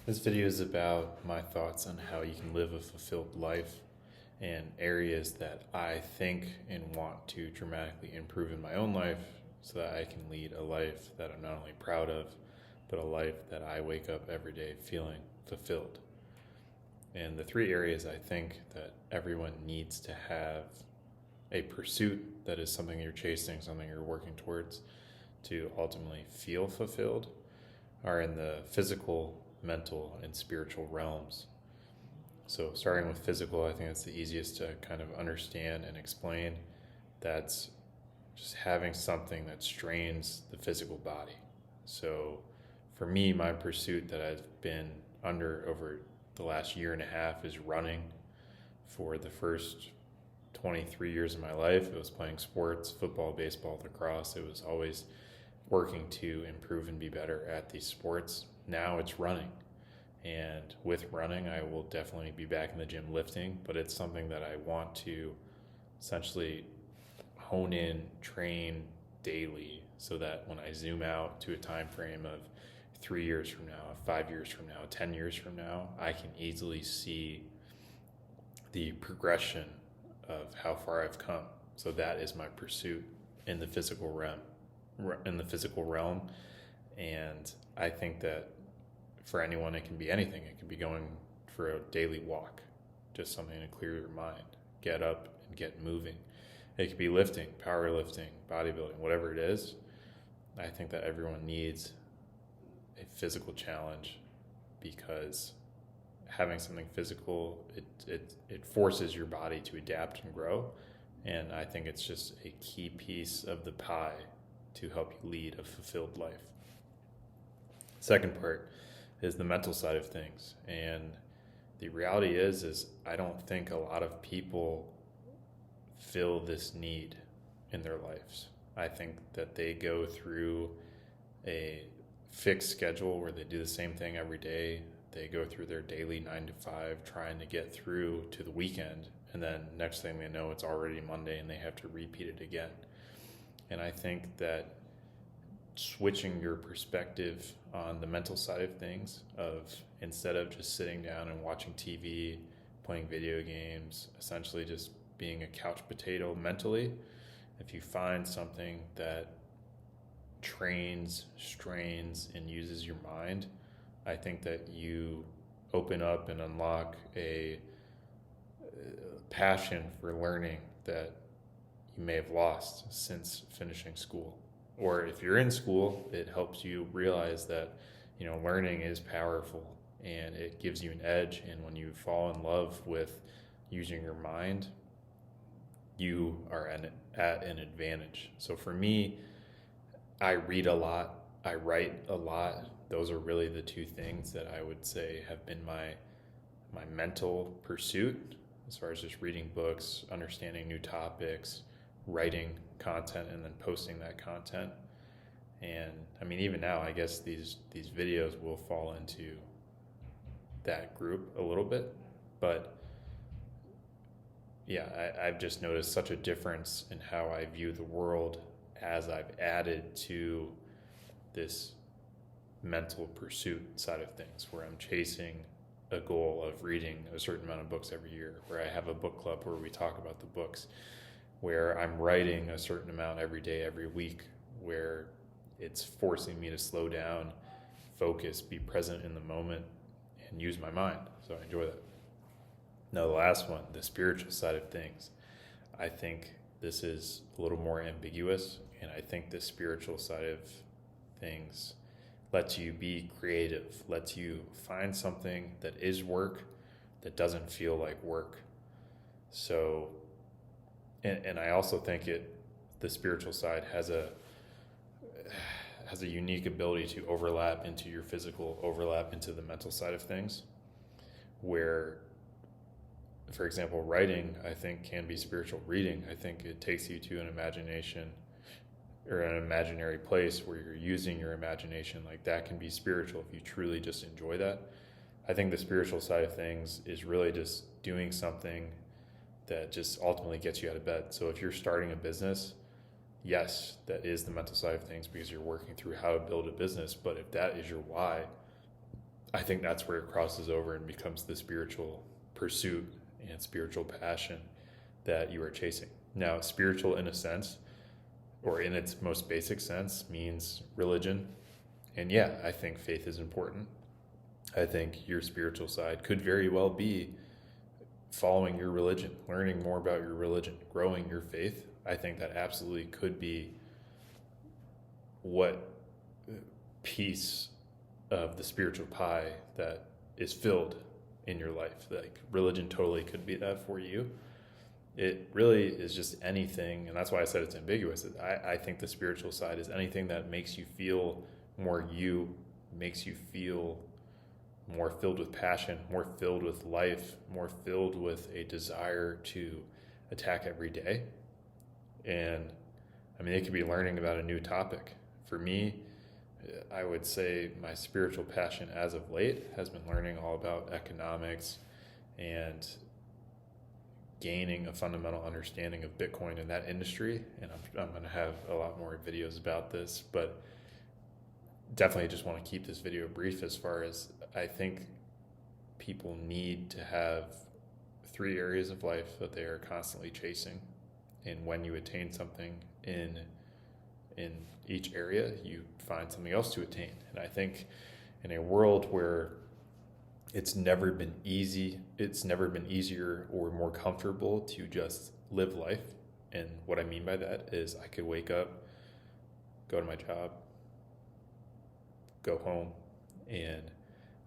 This video is about my thoughts on how you can live a fulfilled life and areas that I think and want to dramatically improve in my own life so that I can lead a life that I'm not only proud of, but a life that I wake up every day feeling fulfilled. And the three areas I think that everyone needs to have a pursuit that is something you're chasing, something you're working towards to ultimately feel fulfilled are in the physical, mental, and spiritual realms. So, starting with physical, I think it's the easiest to kind of understand and explain. That's just having something that strains the physical body. So, for me, my pursuit that I've been under over the last year and a half is running. For the first 23 years of my life, it was playing sports, football, baseball, lacrosse. It was always working to improve and be better at these sports. Now it's running. And with running, I will definitely be back in the gym lifting, but it's something that I want to essentially hone in, train daily so that when I zoom out to a time frame of 3 years from now, 5 years from now, 10 years from now, I can easily see the progression of how far I've come. So that is my pursuit in the physical realm. And I think that for anyone, it can be anything. It can be going for a daily walk, just something to clear your mind, get up and get moving. It could be lifting, powerlifting, bodybuilding, whatever it is. I think that everyone needs a physical challenge because having something physical, it forces your body to adapt and grow. And I think it's just a key piece of the pie to help you lead a fulfilled life. Second part is the mental side of things. And the reality is I don't think a lot of people feel this need in their lives. I think that they go through a fixed schedule where they do the same thing every day. They go through their daily 9 to 5 trying to get through to the weekend. And then next thing they know, it's already Monday and they have to repeat it again. And I think that switching your perspective on the mental side of things, of instead of just sitting down and watching TV, playing video games, essentially just being a couch potato mentally, if you find something that trains, strains, and uses your mind, I think that you open up and unlock a passion for learning that you may have lost since finishing school. Or if you're in school, it helps you realize that, learning is powerful and it gives you an edge. And when you fall in love with using your mind, you are at an advantage. So for me, I read a lot, I write a lot. Those are really the two things that I would say have been my mental pursuit, as far as just reading books, understanding new topics, writing content, and then posting that content. And I mean, even now, I guess these videos will fall into that group a little bit. But yeah, I've just noticed such a difference in how I view the world as I've added to this mental pursuit side of things, where I'm chasing a goal of reading a certain amount of books every year, where I have a book club where we talk about the books, where I'm writing a certain amount every day, every week, where it's forcing me to slow down, focus, be present in the moment, and use my mind. So I enjoy that. Now, the last one, the spiritual side of things. I think this is a little more ambiguous, and I think the spiritual side of things lets you be creative, lets you find something that is work that doesn't feel like work. So, and I also think the spiritual side has a unique ability to overlap into your physical, overlap into the mental side of things, where, for example, writing, I think, can be spiritual. Reading, I think it takes you to an imagination or an imaginary place where you're using your imagination. Like, that can be spiritual if you truly just enjoy that. I think the spiritual side of things is really just doing something that just ultimately gets you out of bed. So if you're starting a business, yes, that is the mental side of things because you're working through how to build a business. But if that is your why, I think that's where it crosses over and becomes the spiritual pursuit and spiritual passion that you are chasing. Now, spiritual in a sense, or in its most basic sense, means religion. And yeah, I think faith is important. I think your spiritual side could very well be following your religion, learning more about your religion, growing your faith. I think that absolutely could be what piece of the spiritual pie that is filled in your life. Like religion totally could be that for you. It really is just anything, and that's why I said it's ambiguous. I think the spiritual side is anything that makes you feel more you, makes you feel more filled with passion, more filled with life, more filled with a desire to attack every day. And I mean, it could be learning about a new topic. For me, I would say my spiritual passion as of late has been learning all about economics and gaining a fundamental understanding of Bitcoin in that industry. And I'm going to have a lot more videos about this, but definitely just want to keep this video brief as far as I think people need to have 3 areas of life that they are constantly chasing. And when you attain something in each area, you find something else to attain. And I think in a world where it's never been easier or more comfortable to just live life. And what I mean by that is I could wake up, go to my job, go home, and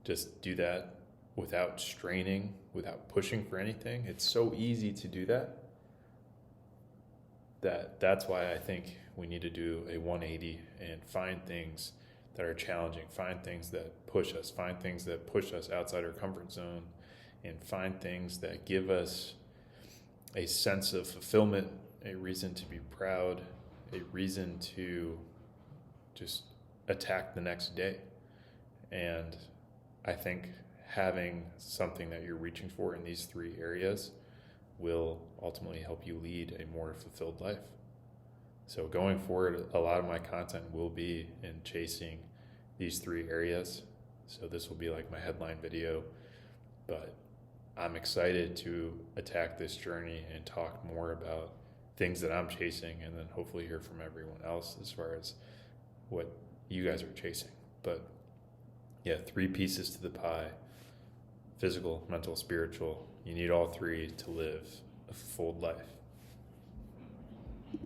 just do that without straining, without pushing for anything. It's so easy to do that's why I think we need to do a 180 and find things that are challenging, find things that push us, find things that push us outside our comfort zone, and find things that give us a sense of fulfillment, a reason to be proud, a reason to just attack the next day. And I think having something that you're reaching for in these 3 areas will ultimately help you lead a more fulfilled life. So going forward, a lot of my content will be in chasing these 3 areas. So this will be like my headline video, but I'm excited to attack this journey and talk more about things that I'm chasing, and then hopefully hear from everyone else as far as what you guys are chasing. But yeah, 3 pieces to the pie: physical, mental, spiritual. You need all 3 to live a fulfilled life.